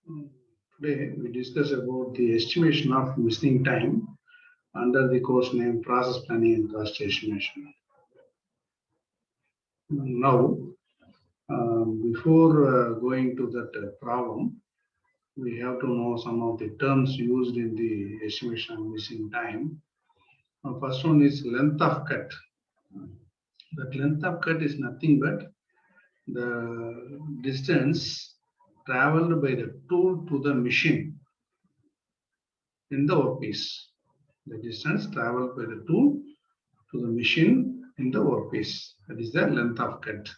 Today we discuss about the estimation of machining time under the course name Process Planning and Cost Estimation. Now, before going to that problem, we have to know some of the terms used in the estimation of machining time. First one is length of cut. That length of cut is nothing but the distance traveled by the tool to the machine in the workpiece. The distance traveled by the tool to the machine in the workpiece. That is the length of cut.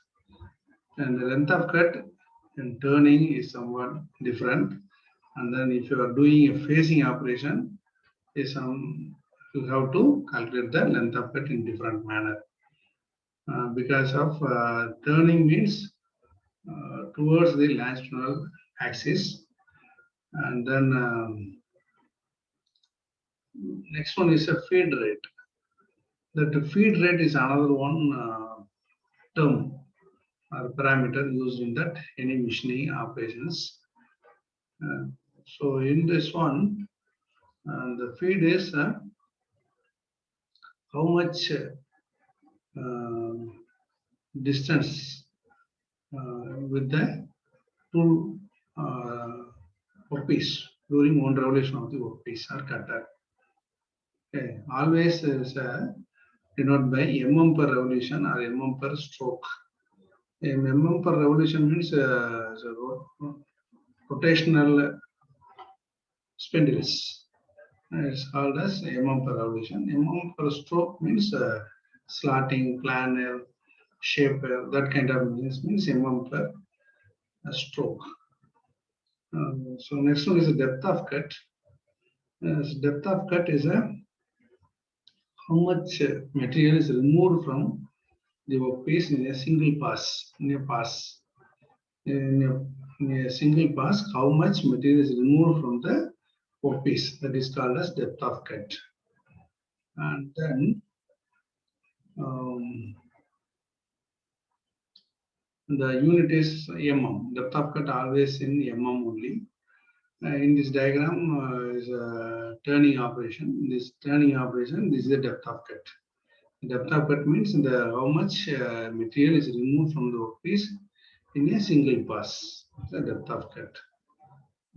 And the length of cut in turning is somewhat different. And then if you are doing a facing operation, you have to calculate the length of cut in different manner. Because of turning means towards the longitudinal axis. And then next one is a feed rate. That feed rate is another one term or parameter used in that any machining operations. So in this one, the feed is how much distance with the tool workpiece during one revolution of the workpiece or cutter. Okay, always is denoted by mm per revolution or mm per stroke. Mm per revolution means rotational spindles. It's called as mm per revolution. Mm per stroke means slotting, planer, shaper, that kind of means mm per stroke. So next one is the depth of cut. Depth of cut is how much material is removed from the workpiece in a single pass. In a single pass, how much material is removed from the workpiece. That is called as depth of cut. And then the unit is mm. Depth of cut always in mm only. In this diagram is a turning operation. In this turning operation, this is the depth of cut. Depth of cut means how much material is removed from the workpiece in a single pass. The depth of cut.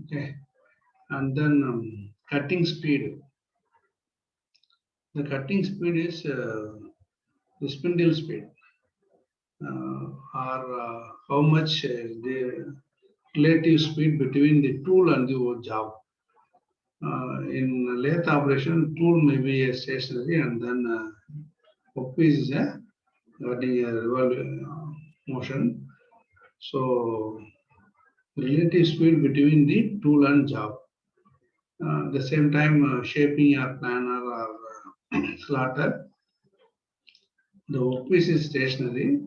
Okay, and then cutting speed. The cutting speed is the spindle speed, or how much the relative speed between the tool and the job. In lathe operation, tool may be a stationary, and then workpiece is getting a revolving motion. So relative speed between the tool and job. At the same time, shaping or planer or slaughter, the workpiece is stationary,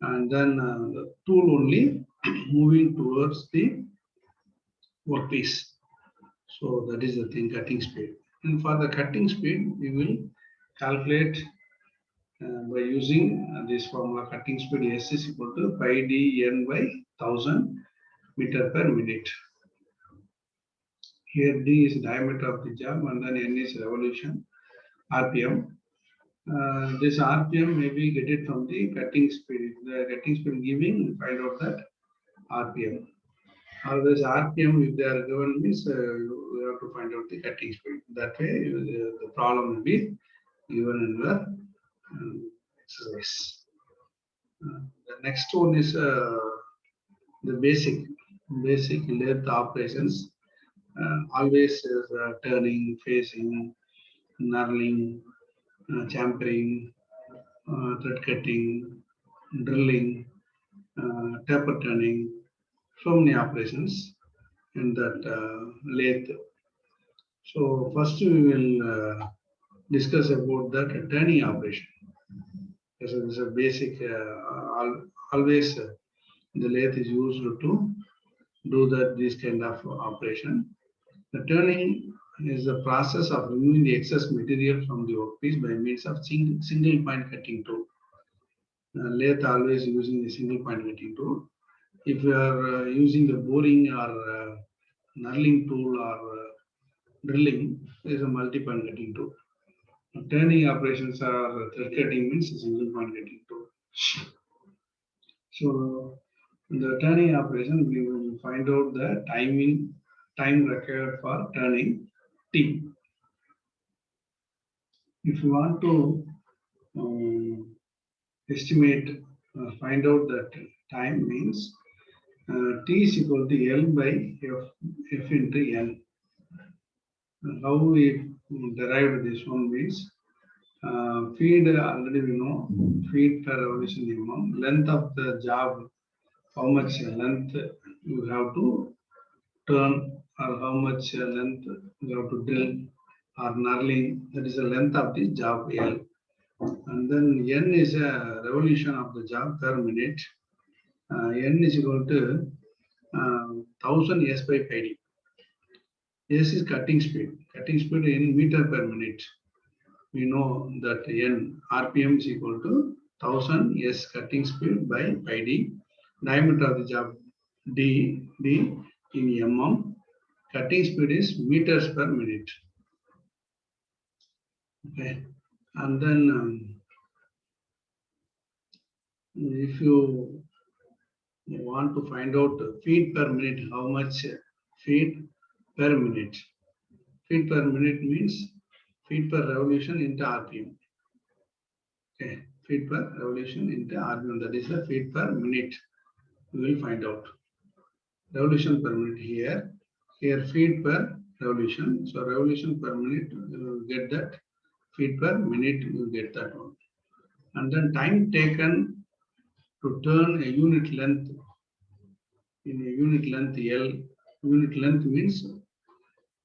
and then the tool only moving towards the workpiece. So that is the thing, cutting speed. And for the cutting speed, we will calculate by using this formula. Cutting speed S is equal to pi d n by 1000 meter per minute. Here d is diameter of the job, and then n is revolution, RPM. This RPM maybe get it from the cutting speed. The cutting speed giving, find out that RPM. Always RPM, if they are given, means we have to find out the cutting speed. That way, the problem will be given in the exercise. The next one is the basic lathe operations. Always turning, facing, knurling, champering, thread cutting, drilling, taper turning, so many operations in that lathe. So first we will discuss about that turning operation. This is a basic, always the lathe is used to do this kind of operation. The turning is the process of removing the excess material from the workpiece by means of single point cutting tool. Lathe always using the single point cutting tool. if you are using the boring or knurling tool or drilling, there is a multi-point cutting tool. Turning operations are thread cutting means a single point cutting tool. So in the turning operation, we will find out the time required for turning T. If you want to estimate, find out that time means T is equal to L by F into N. How we derived this one means feed already we know, feed per revolution minimum, length of the job, how much length you have to turn or how much length you have to drill or knurling, that is the length of the job L. And then N is a revolution of the job per minute. N is equal to 1000 S by pi d. S is cutting speed in meter per minute. We know that N RPM is equal to 1000 S cutting speed by pi d. Diameter of the job D in mm. Cutting speed is meters per minute. Okay, and then if you want to find out feet per minute, how much feet per minute? Feet per minute means feet per revolution into RPM. Okay, feet per revolution into RPM. That is the feet per minute. We will find out revolution per minute here. Here feet per revolution. So revolution per minute, you will get that. Feet per minute, you will get that one. And then time taken to turn a unit length in a unit length L. Unit length means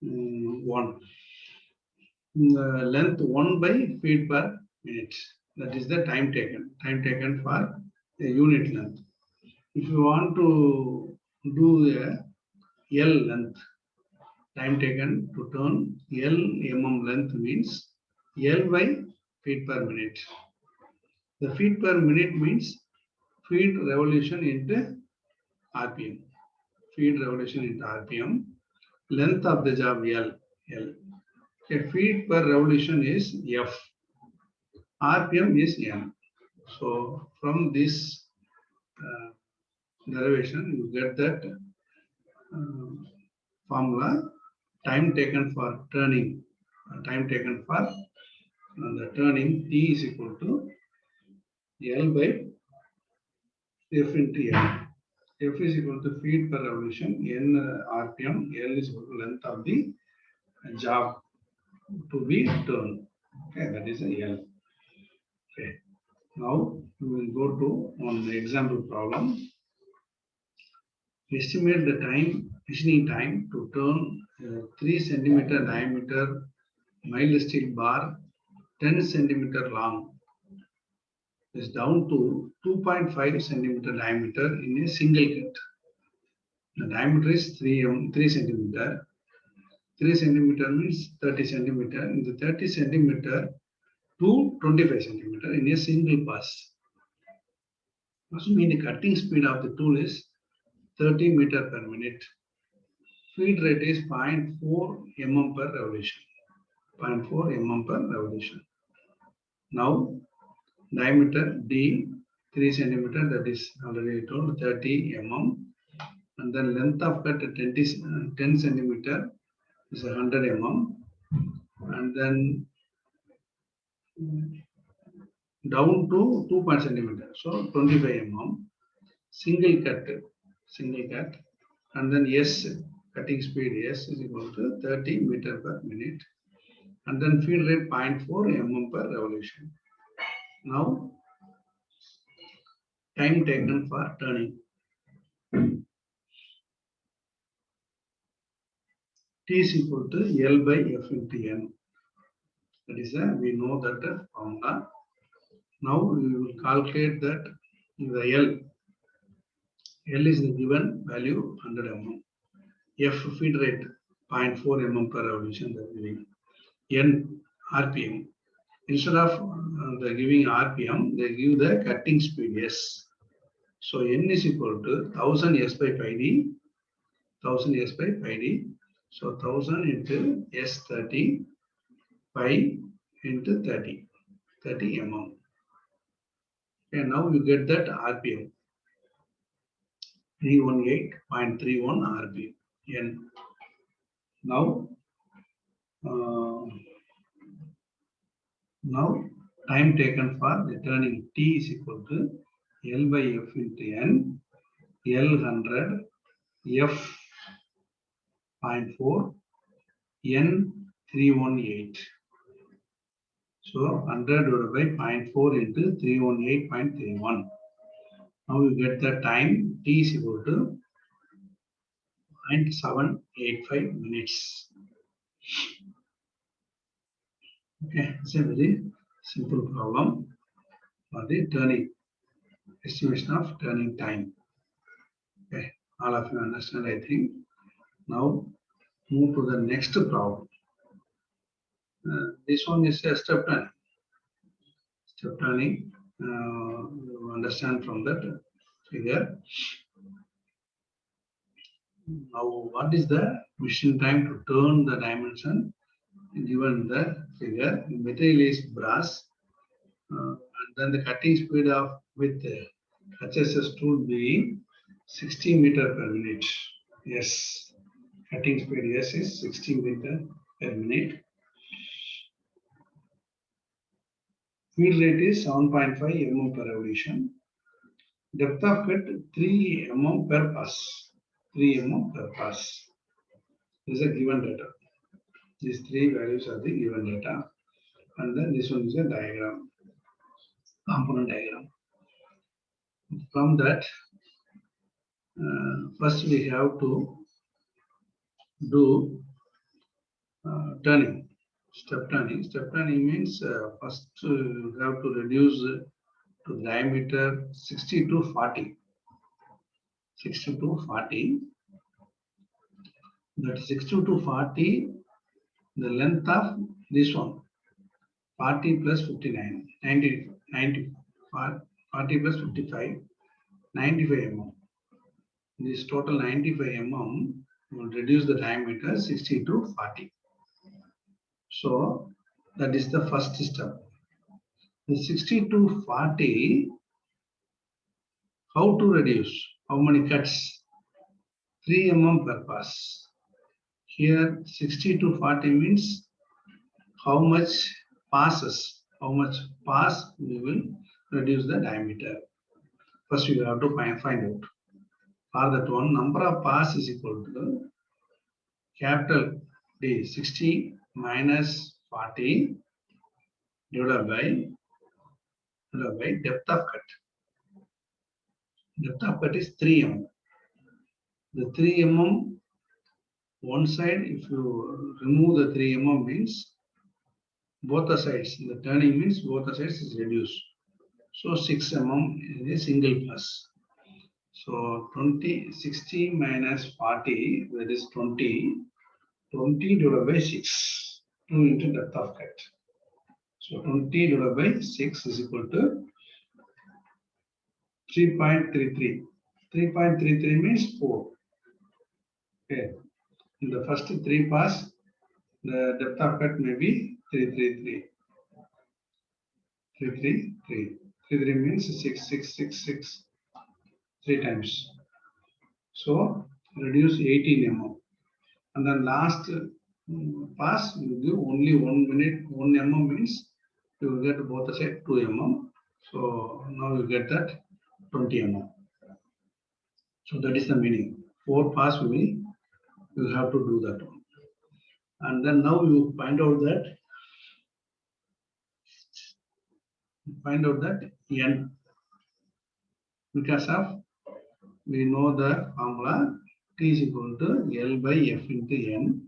1. Length 1 by feet per minute. That is the time taken for a unit length. If you want to do a L length, time taken to turn L length means L by feet per minute. The feet per minute means feet revolution into RPM. Feet revolution into RPM. Length of the job L. A feet per revolution is F. RPM is N. So from this derivation, you get that formula. Time taken for turning. Time taken for the turning T is equal to L by F into N. F is equal to feet per revolution, N RPM, L is equal to length of the job to be turned. Okay, that is a L. Okay. Now we will go to one example problem. Estimate the machining time to turn 3 centimeter diameter mild steel bar 10 centimeter long is down to 2.5 centimeter diameter in a single cut. The diameter is 3 centimeter. 3 centimeter means 30 centimeter. In the 30 centimeter to 25 centimeter in a single pass. Also mean the cutting speed of the tool is 30 meter per minute. Feed rate is 0.4 mm per revolution. 0.4 mm per revolution. Now diameter D 3 centimeter, that is already told 30 mm, and then length of cut 10 centimeter is 100 mm, and then down to 2 centimeter, so 25 mm. Single cut, and then S cutting speed S is equal to 30 meter per minute, and then feed rate 0.4 mm per revolution. Now time taken for turning. T is equal to L by F into N. That is we know that formula. Now we will calculate that the L. L is the given value 100 mm. F feed rate 0.4 mm per revolution. That will be N RPM. Instead of the giving RPM, they give the cutting speed S. So n is equal to 1000 s by pi d, 1000 s by pi d. So 1000 into s30 pi into 30 mm. And now you get that RPM 318.31 RPM. And now time taken for returning T is equal to L by F into N, L 100, F 0.4, N 318. So 100 divided by 0.4 into 318.31. Now you get the time T is equal to 0.785 minutes. Okay, it's a very simple problem for the turning, estimation of turning time. Okay, all of you understand, I think. Now move to the next problem. This one is a step turning. Step turning, you understand from that figure. Now, what is the machine time to turn the dimension given the figure? The material is brass, and then the cutting speed of with HSS tool being 60 meter per minute. Yes, cutting speed yes is 60 meter per minute. Feed rate is 7.5 mm per revolution. Depth of cut 3 mm per pass. 3 mm per pass. This is a given data. These three values are the given data. And then this one is a diagram, component diagram. From that, first we have to do turning, step turning. Step turning means first you have to reduce to diameter 60 to 40. 60 to 40. That 60 to 40, the length of this one, 40 plus 59, 90, 40 plus 55, 95 mm. This total 95 mm will reduce the diameter 60 to 40. So that is the first step. The 60 to 40, how to reduce? How many cuts? 3 mm per pass. Here 60 to 40 means how much passes, how much pass we will reduce the diameter. First we have to find out. For that one, number of pass is equal to capital D, 60 minus 40 divided by depth of cut. Depth of cut is 3 mm. The 3 mm, one side, if you remove the 3 mm means both the sides, the turning means both the sides is reduced. So 6 mm is a single pass. So 60 minus 40, that is 20 divided by 6, 2 into depth of cut. So 20 divided by 6 is equal to 3.33. 3.33 means 4. Okay. In the first 3 pass, the depth of cut may be 333. 333. 33 means 6, 6, 6, 6. 3 times. So reduce 18 mm. And then last pass, you give only 1 minute, 1 mm means you will get both the side 2 mm. So now you get that 20 mm. So that is the meaning. 4 pass you will have to do that one. And then now you find out that n, because of we know the formula T is equal to L by F into N.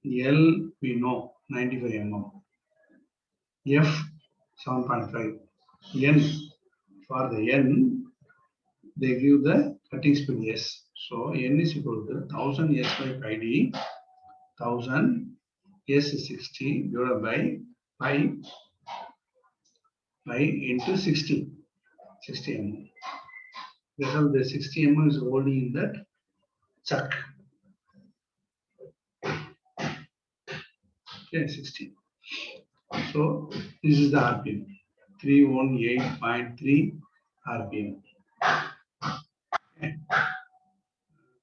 L we know 95 mm. F 7.5. N, for the N, they give the cutting speed S. So N is equal to 1000 S by pi d, 1000 S is 60 divided by pi into 60 mm. Because the 60 mm is holding in that chuck. Okay, 60. So this is the RPM, 318.3 RPM. Okay.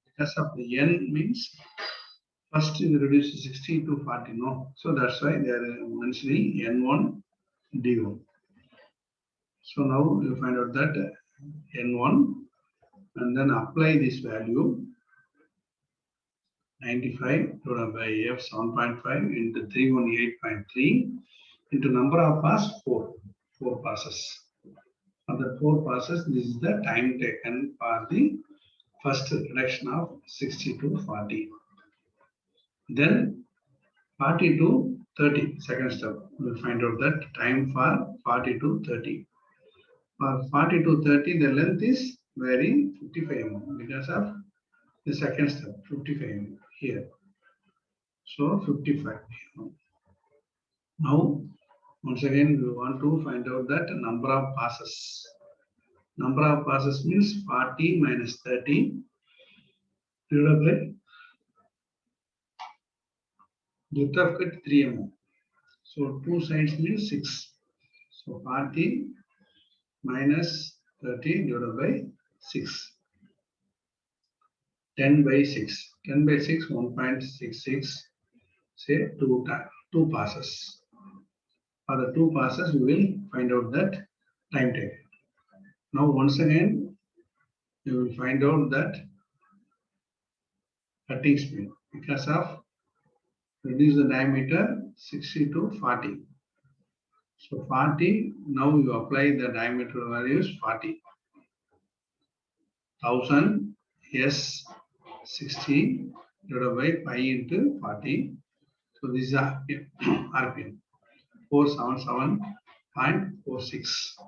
Because of the N means first you reduce 60 to 40, no. So that's why they are mentioning N1 D1. So now you find out that N1 and then apply this value 95 divided by F 7.5 into 318.3 into number of passes 4 passes. For the 4 passes, this is the time taken for the first reduction of 60 to 40. Then 40 to 30, second step. We'll find out that time for 40 to 30. For 40 to 30, the length is varying 55 mm because of the second step, 55 mm here. So 55 mm. Now, once again, we want to find out that number of passes. Number of passes means 40 minus 30 divided by depth of cut 3 mm. So 2 sides means 6. So 40 minus 30 divided by 6. 10 by 6. 10 by 6, 1.66. Say 2 passes. For the 2 passes, we will find out that time taken. Now, once again, you will find out that cutting speed because of reduce the diameter 60 to 40. So 40, now you apply the diameter values 40. 1000 S 60 divided by pi into 40. So this is RPM. RPM 477.46.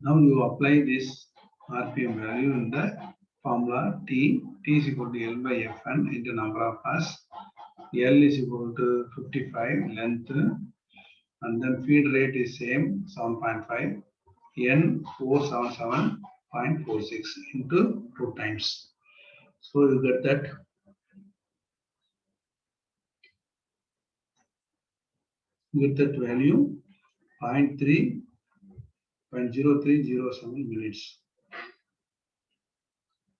Now you apply this RPM value in the formula T is equal to L by Fn into number of pass. L is equal to 55 length, and then feed rate is same 7.5. N 477.46 into 2 times. So you get that. You get that value 0.0307 minutes.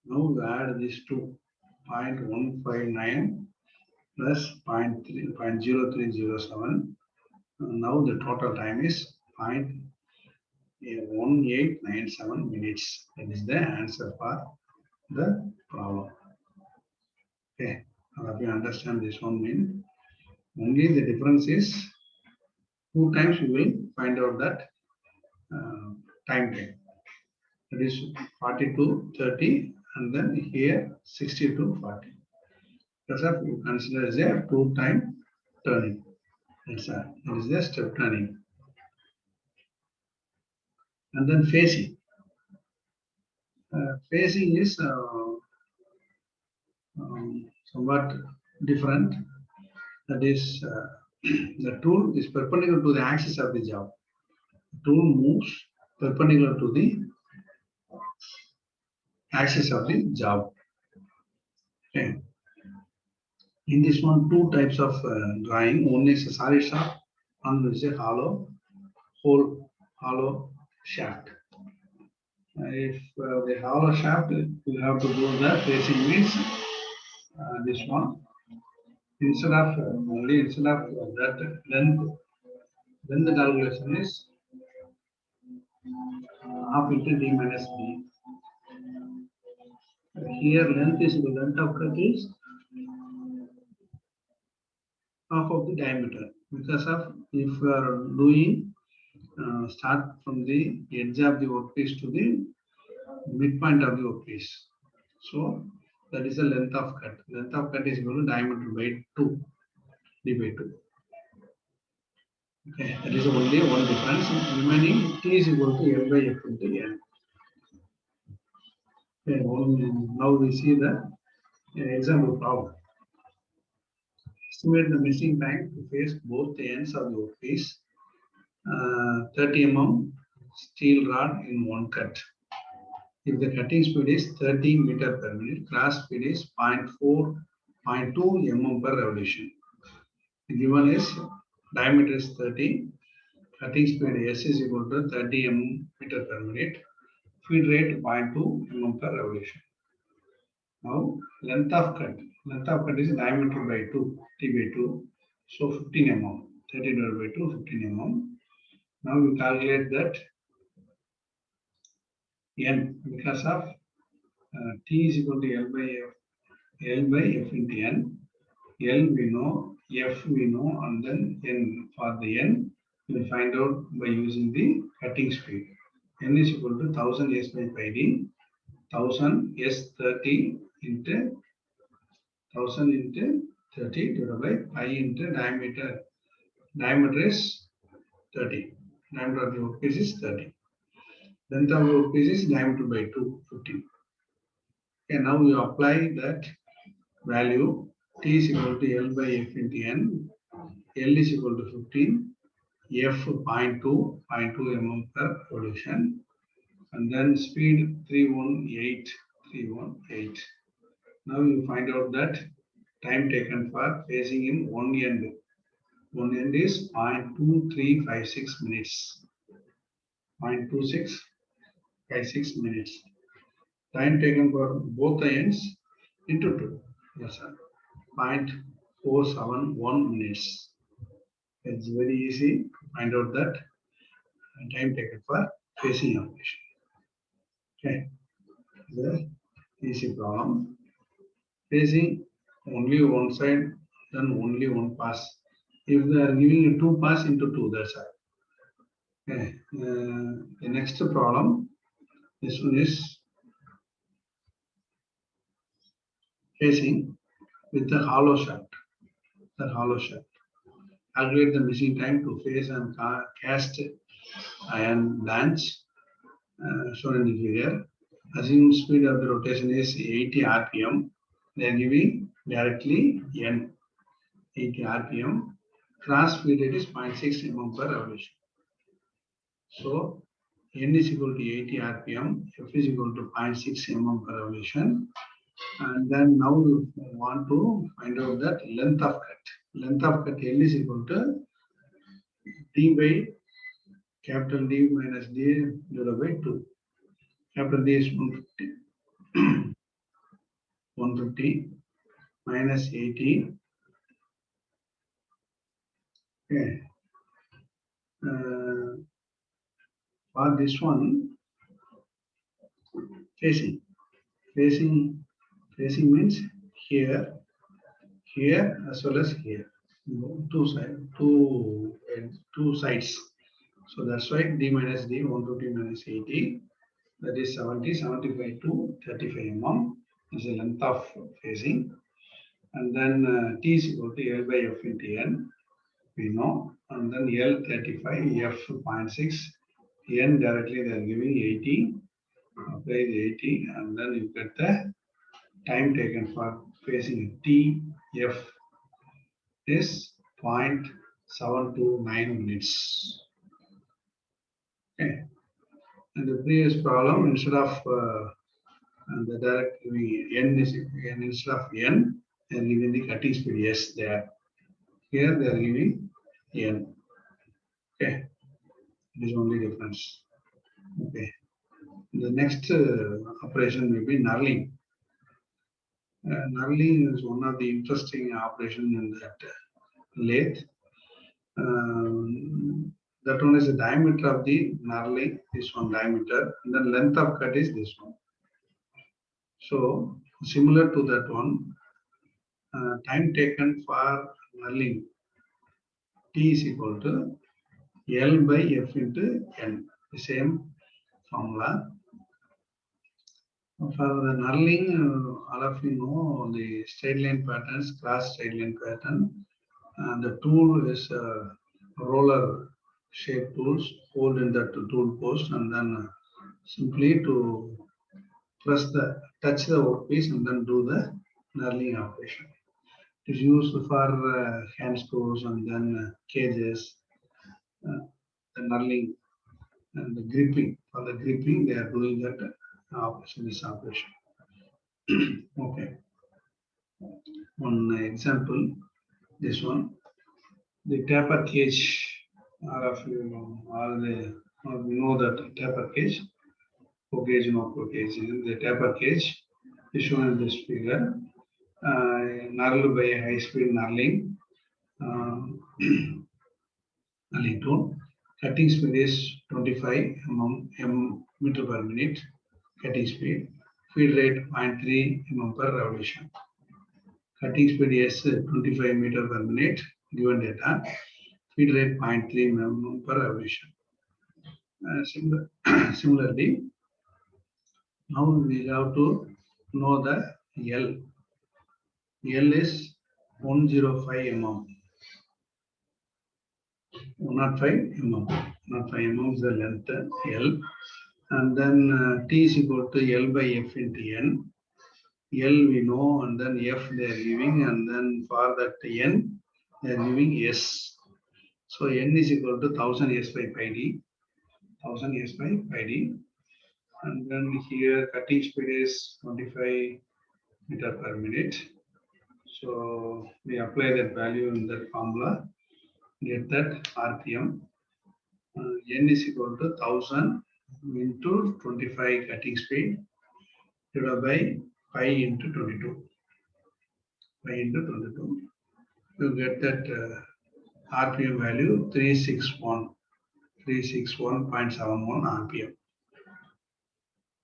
Now we add this to 0.159 plus 0.0307. Now the total time is 0.1897 minutes. That is the answer for the problem. Okay, now if you understand this one mean, only the difference is 2 times you will find out that time taken. That is 40 to 30, and then here 60 to 40. Because of you consider as a 2 time turning. That is the step turning. And then facing. Facing is somewhat different. That is, the tool is perpendicular to the axis of the job. The tool moves perpendicular to the axis of the job. Okay. In this one, 2 types of drawing. One is a solid shaft, and is a hollow shaft. If the hollow shaft, you have to do the facing means this one. Instead of that length, then the calculation is half into d minus b. Here length is the length of cut is half of the diameter, because of if you are doing start from the edge of the workpiece to the midpoint of the workpiece. So that is the length of cut. Length of cut is equal to diameter by 2, d by 2. Okay, that is only one difference. Remaining T is equal to L by F into N. Okay, now we see the example problem. Estimate the missing time to face both the ends of the workpiece. 30 mm steel rod in one cut. If the cutting speed is 30 meter per minute, cross speed is 0.2 mm per revolution. The given is diameter is 30, cutting speed S is equal to 30 meter per minute, feed rate 0.2 mm per revolution. Now length of cut is diameter by 2, T by 2, so 15 mm, 30 divided by 2, 15 mm. Now we calculate that N because of T is equal to L by F into N. L we know, F we know, and then N. For the N, we will find out by using the cutting speed. N is equal to 1000 S by pi d, 1000 S 30 into 1000 into 30 divided by pi into diameter. Diameter is 30. Diameter of the workpiece is 30. Length of the workpiece is diameter by 2, 15. Okay, now we apply that value. T is equal to L by F into N. L is equal to 15. F 0.2 mm per revolution. And then speed 318. Now you find out that time taken for phasing in one end. One end is 0.2356 minutes. 0.2656 minutes. Time taken for both the ends into 2. Yes, sir. 0.471 minutes. It's very easy to find out that time taken for phasing operation. Okay. The easy problem. Phasing only one side, then only one pass. If they are giving you two pass into two, that's all. Okay. The next problem, this one is phasing with the hollow shaft. The hollow shaft. Calculate the missing time to phase and cast iron blanch shown in the figure. Assume speed of the rotation is 80 rpm. They are giving directly N 80 rpm. Cross feed rate is 0.6 mm per revolution. So N is equal to 80 rpm, F is equal to 0.6 mm per revolution. And then now we want to find out that length of cut. Length of cut L is equal to D by capital D minus D divided by 2. Capital D is 150. 150 minus 80. Okay. For this one, phasing. Phasing means here, as well as here. Two sides. So that's why D minus D, 150 minus 80. That is 70, 75 to 35 mm is the length of phasing. And then T is equal to L by F into N, we know. And then L 35, F 0.6, N directly they are giving 80, apply the 80, and then you get the time taken for phasing T, F is 0.729 minutes. Okay. And the previous problem, instead of the direct N instead of N, they are giving the cutting speed S there. Here they are giving N. Okay, it is only difference. Okay, the next operation will be knurling. Knurling is one of the interesting operations in that lathe. That one is the diameter of the knurling, this one diameter, and then length of cut is this one. So similar to that one, time taken for knurling T is equal to L by F into N, the same formula. For the knurling, all of you know the straight line patterns, cross straight line pattern. The tool is roller shaped tools, hold in that tool post, and then simply to touch the workpiece and then do the knurling operation. It is used for hand screws and then cages, the knurling and the gripping. For the gripping, they are doing that this operation. Okay. One example, this one, the taper cage. All of you know, we know that taper cage, pro cage, no pro cage. The taper cage is shown in this figure. Knurled by a high-speed knurling. Knurling tool. Cutting speed is 25 meter per minute. Cutting speed. Feed rate 0.3 mm per revolution. Cutting speed is 25 meter per minute. Given data. Feed rate 0.3 mm per revolution. Similarly, now we have to know the L. L is 105 mm. 105 mm. 105 mm is the length L. And then T is equal to L by F into N. L we know, and then F they are giving, and then for that N they are giving S. So N is equal to 1000 S by pi d. 1000 S by pi d. And then here cutting speed is 25 meter per minute. So we apply that value in that formula, get that RPM. N is equal to 1000 into 25 cutting speed divided by pi into 22. Pi into 22. You get that RPM value 361. 361.71 RPM.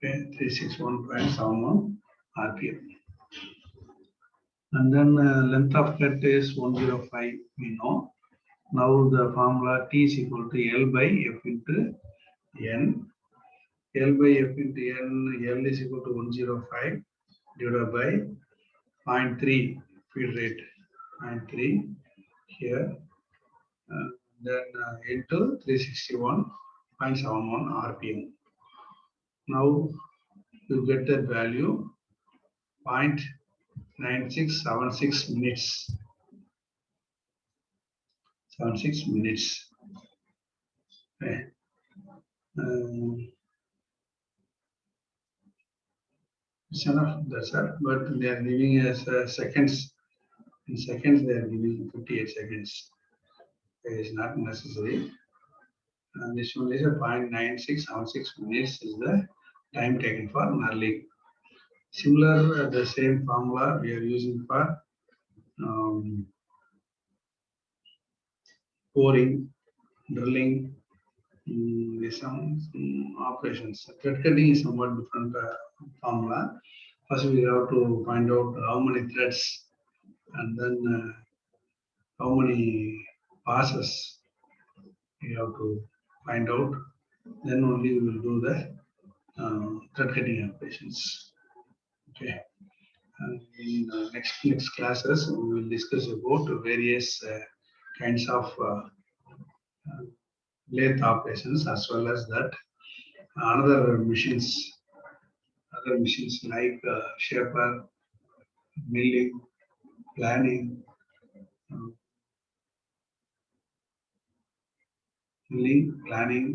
Okay, 361.71 RPM. And then length of cut is 105, we know. Now the formula T is equal to L by F into N. L by F into N, L is equal to 105 divided by 0.3 feed rate, 0.3 here. Then into 361.71 RPM. Now you get that value 0.9676 minutes. 76 minutes. Okay. It's enough, that's it. But they are giving us seconds. In seconds, they are giving 58 seconds. It is not necessary. And this one is a 0.9676 minutes is the time taken for knurling. Similar, the same formula we are using for pouring, drilling, some operations. Thread cutting is somewhat different formula. First, we have to find out how many threads and then how many passes we have to find out. Then only we will do the thread cutting operations. Okay. And in next classes, we will discuss about various kinds of lathe operations, as well as that other machines like shaper, milling, planing,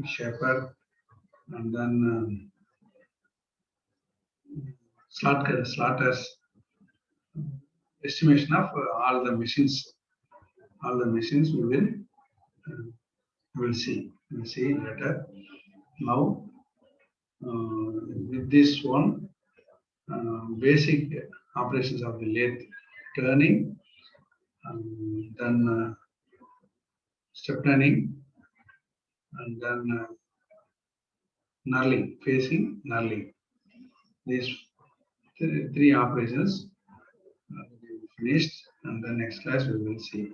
shaper, and then slaughters, estimation of all the machines. All the machines we will see. We'll see later. Now, with this one, basic operations of the lathe: turning, then step turning, and then knurling, facing, knurling. These three operations finished, and the next class we will see.